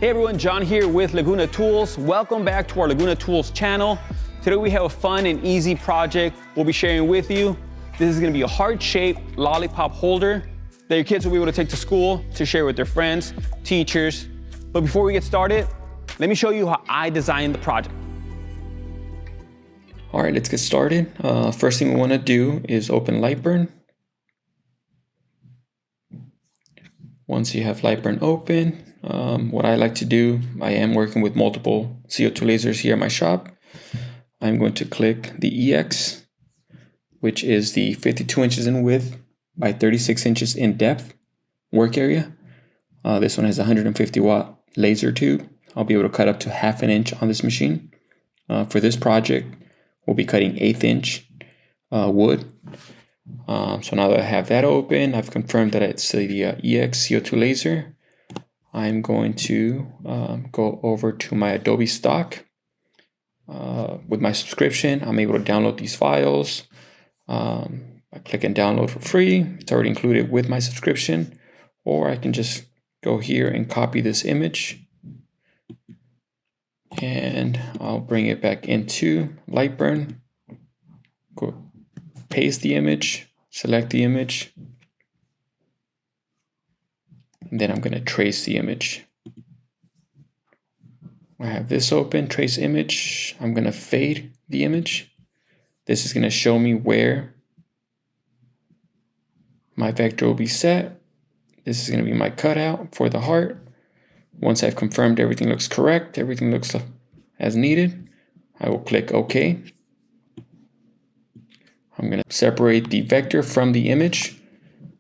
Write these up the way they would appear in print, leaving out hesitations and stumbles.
Hey everyone, John here with Laguna Tools. Welcome back to our Laguna Tools channel. Today we have a fun and easy project we'll be sharing with you. This is gonna be a heart-shaped lollipop holder that your kids will be able to take to school to share with their friends, teachers. But before we get started, let me show you how I designed the project. All right, let's get started. First thing we wanna do is open Lightburn. Once you have Lightburn open, what I like to do, I am working with multiple CO2 lasers here at my shop. I'm going to click the EX, which is the 52 inches in width by 36 inches in depth work area. This one has a 150 watt laser tube. I'll be able to cut up to 1/2 inch on this machine. For this project, we'll be cutting 1/8 inch wood. So now that I have that open, I've confirmed that it's the EX CO2 laser. I'm going to go over to my Adobe stock. With my subscription, I'm able to download these files. I click and download for free. It's already included with my subscription. Or I can just go here and copy this image. And I'll bring it back into Lightburn. Go paste the image, select the image. And then I'm going to trace the image. I have this open, trace image. I'm going to fade the image. This is going to show me where my vector will be set. This is going to be my cutout for the heart. Once I've confirmed everything looks correct, everything looks as needed, I will click OK. I'm going to separate the vector from the image.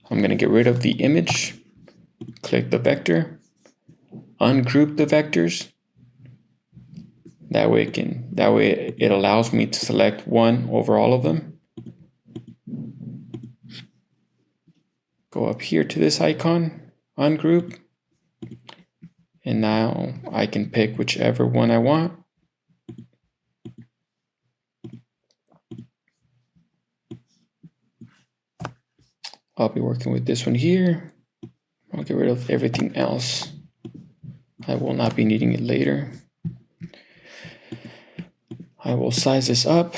I'm going to get rid of the image. Click the vector, ungroup the vectors. That way it allows me to select one over all of them. Go up here to this icon, ungroup, and now I can pick whichever one I want. I'll be working with this one here. I'll get rid of everything else. I will not be needing it later. I will size this up.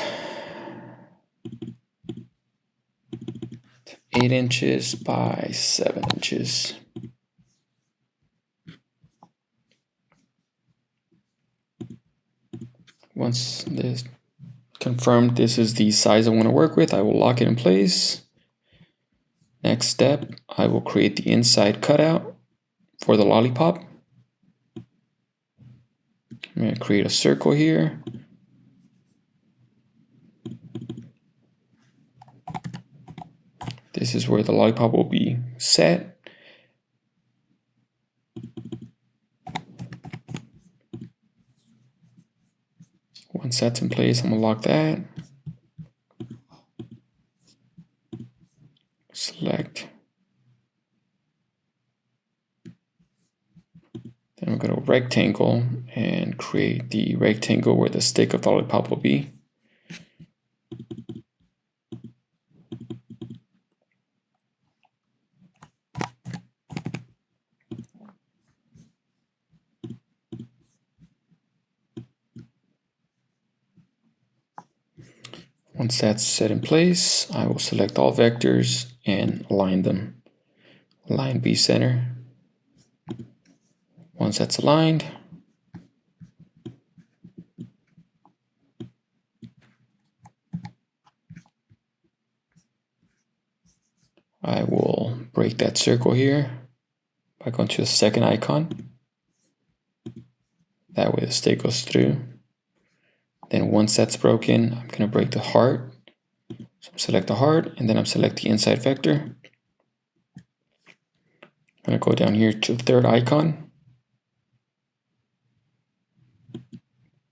8 inches by 7 inches. Once this confirmed this is the size I want to work with, I will lock it in place. Next step, I will create the inside cutout for the lollipop. I'm going to create a circle here. This is where the lollipop will be set. Once that's in place, I'm going to lock that. Select. Then I'm going to rectangle and create the rectangle where the stick of the lollipop will be. Once that's set in place, I will select all vectors and align them. Align B center. Once that's aligned, I will break that circle here by going to the second icon. That way the stick goes through. Then once that's broken, I'm going to break the heart. So select the heart, and then I'm select the inside vector. I'm going to go down here to the third icon.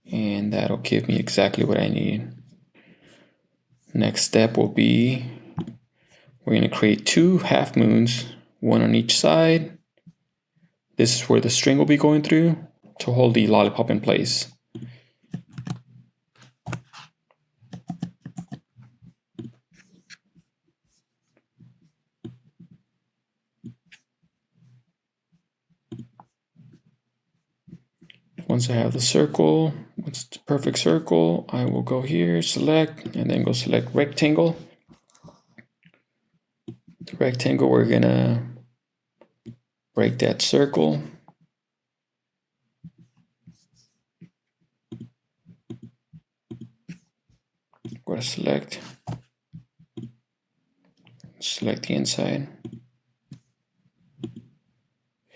And that'll give me exactly what I need. Next step will be, we're going to create 2 half moons, one on each side. This is where the string will be going through to hold the lollipop in place. once I have the circle, it's the perfect circle, I will go here, select, and then go select rectangle. The rectangle, we're gonna break that circle. Go to select the inside.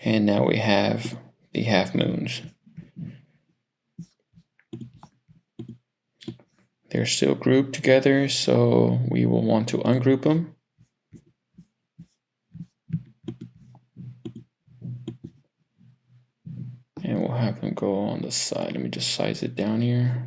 And now we have the half moons. They're still grouped together, so we will want to ungroup them. And we'll have them go on the side. Let me just size it down here.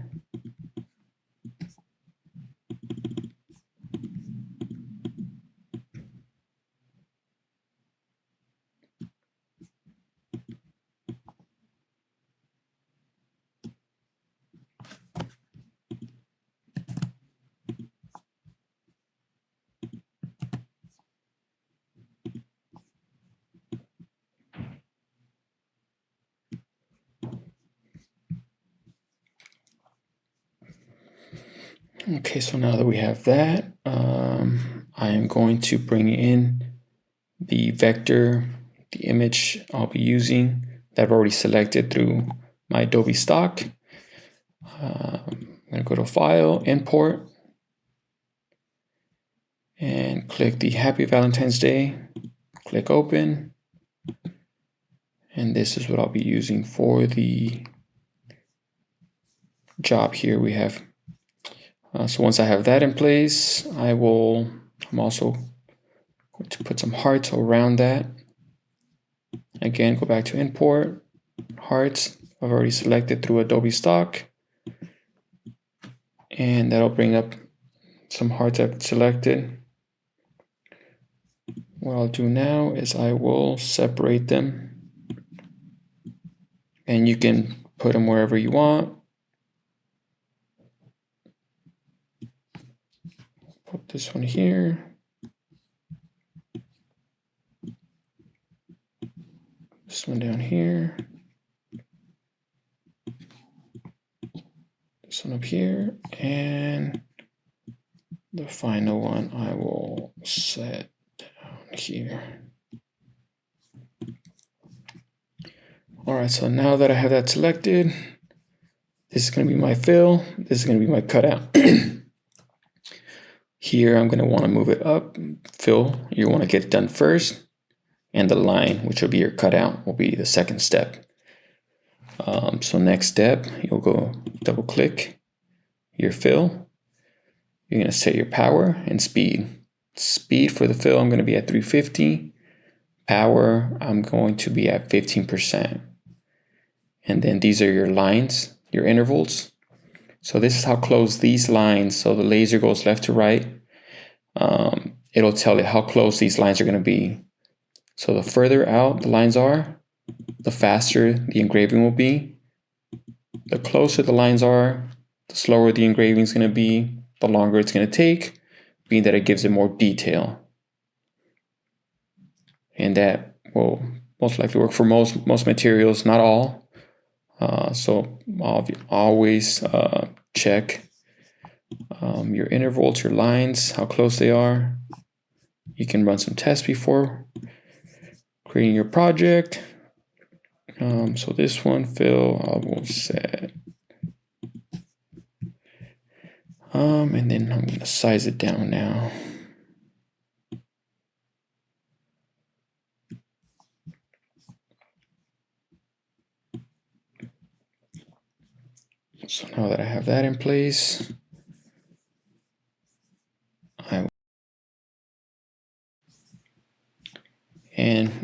Okay, so now that we have that, I am going to bring in the vector, the image I'll be using that I've already selected through my Adobe stock. I'm going to go to File, Import, and click the Happy Valentine's Day. Click Open. And this is what I'll be using for the job here. We have so once I have that in place, I'm also going to put some hearts around that. Again, go back to Import, Hearts. I've already selected through Adobe Stock. And that'll bring up some hearts I've selected. What I'll do now is I will separate them. And you can put them wherever you want. Put this one here. This one down here. This one up here. And the final one I will set down here. All right, so now that I have that selected, this is going to be my fill. This is going to be my cutout. Here, I'm going to want to move it up. Fill, you want to get it done first. And the line, which will be your cutout, will be the second step. So next step, you'll go double click your fill. You're going to set your power and speed. Speed for the fill, I'm going to be at 350. Power, I'm going to be at 15%. And then these are your lines, your intervals. So this is how close these lines, so the laser goes left to right. It'll tell it how close these lines are going to be. So the further out the lines are, the faster the engraving will be. The closer the lines are, the slower the engraving is going to be, the longer it's going to take, being that it gives it more detail. And that will most likely work for most materials, not all. So I'll always check your intervals, your lines, how close they are. You can run some tests before creating your project. So this one, fill, I will set. And then I'm going to size it down now. So now that I have that in place,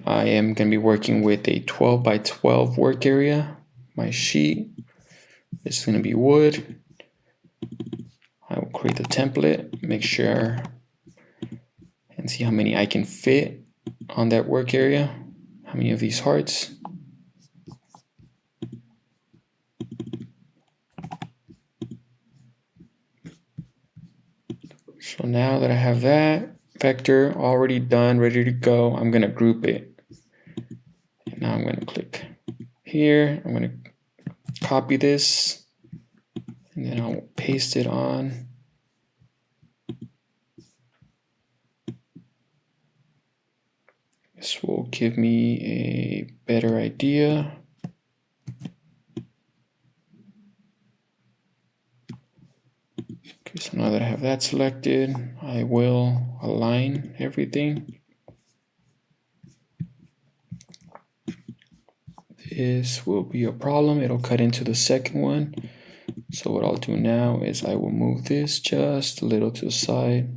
I am going to be working with a 12 by 12 work area. My sheet, this is going to be wood. I will create the template, make sure and see how many I can fit on that work area. How many of these hearts. So now that I have that vector already done, ready to go, I'm going to group it. And now I'm going to click here. I'm going to copy this and then I'll paste it on. This will give me a better idea. Okay, so now that I have that selected, I will align everything. This will be a problem. It'll cut into the second one. So what I'll do now is I will move this just a little to the side.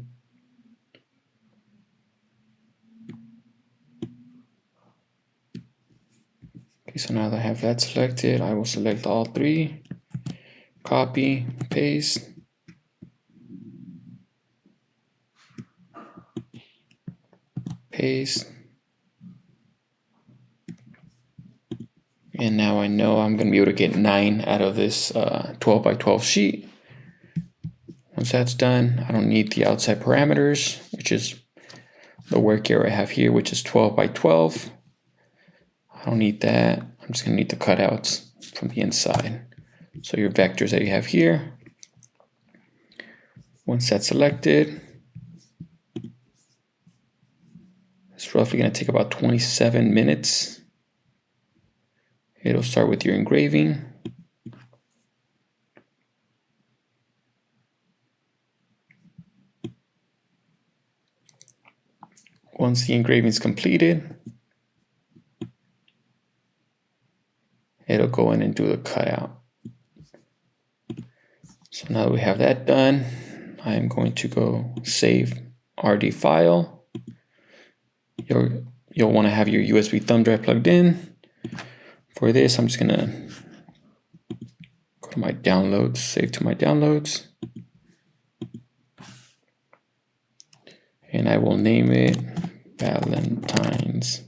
Okay, so now that I have that selected, I will select all three, copy, paste. Paste. And now I know I'm going to be able to get 9 out of this 12 by 12 sheet. Once that's done, I don't need the outside parameters, which is the work area I have here, which is 12 by 12. I don't need that. I'm just going to need the cutouts from the inside. So your vectors that you have here. Once that's selected, it's roughly going to take about 27 minutes. It'll start with your engraving. Once the engraving is completed, it'll go in and do the cutout. So now that we have that done, I am going to go save RD file. You'll want to have your USB thumb drive plugged in. For this, I'm just gonna go to my downloads, save to my downloads. And I will name it Valentine's.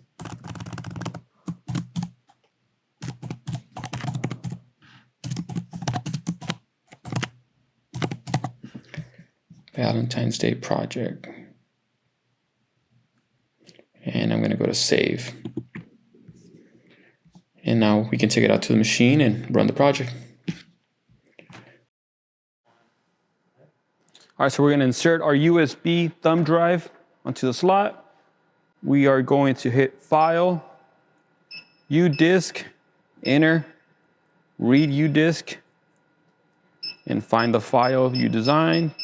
Valentine's Day project. And I'm gonna go to save. And now we can take it out to the machine and run the project. All right, so we're going to insert our USB thumb drive onto the slot. We are going to hit File, U-Disk, Enter, Read U-Disk, and find the file you designed.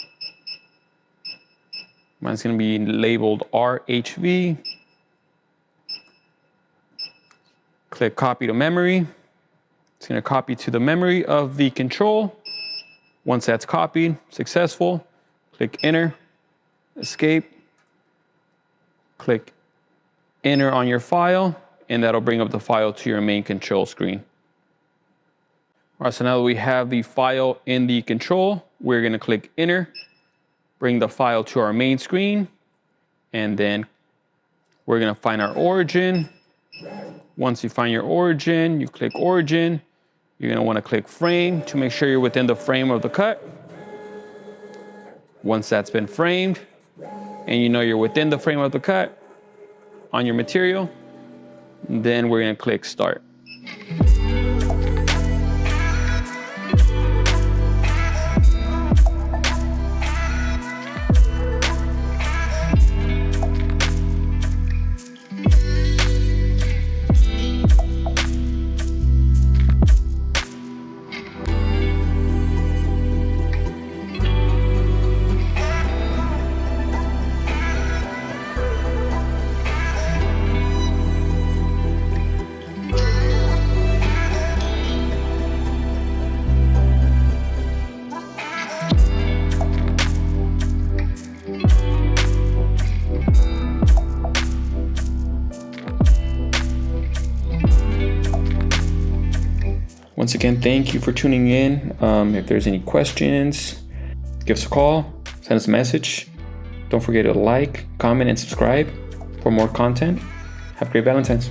Mine's going to be labeled RHV. Click Copy to Memory. It's going to copy to the memory of the control. Once that's copied, successful, click Enter, Escape, click Enter on your file, and that'll bring up the file to your main control screen. All right, so now that we have the file in the control, we're going to click Enter, bring the file to our main screen, and then we're going to find our origin. Once you find your origin, you click Origin. You're going to want to click Frame to make sure you're within the frame of the cut. Once that's been framed, and you know you're within the frame of the cut on your material, then we're going to click Start. Once again, thank you for tuning in. If there's any questions, give us a call, send us a message. Don't forget to like, comment, and subscribe for more content. Have a great Valentine's.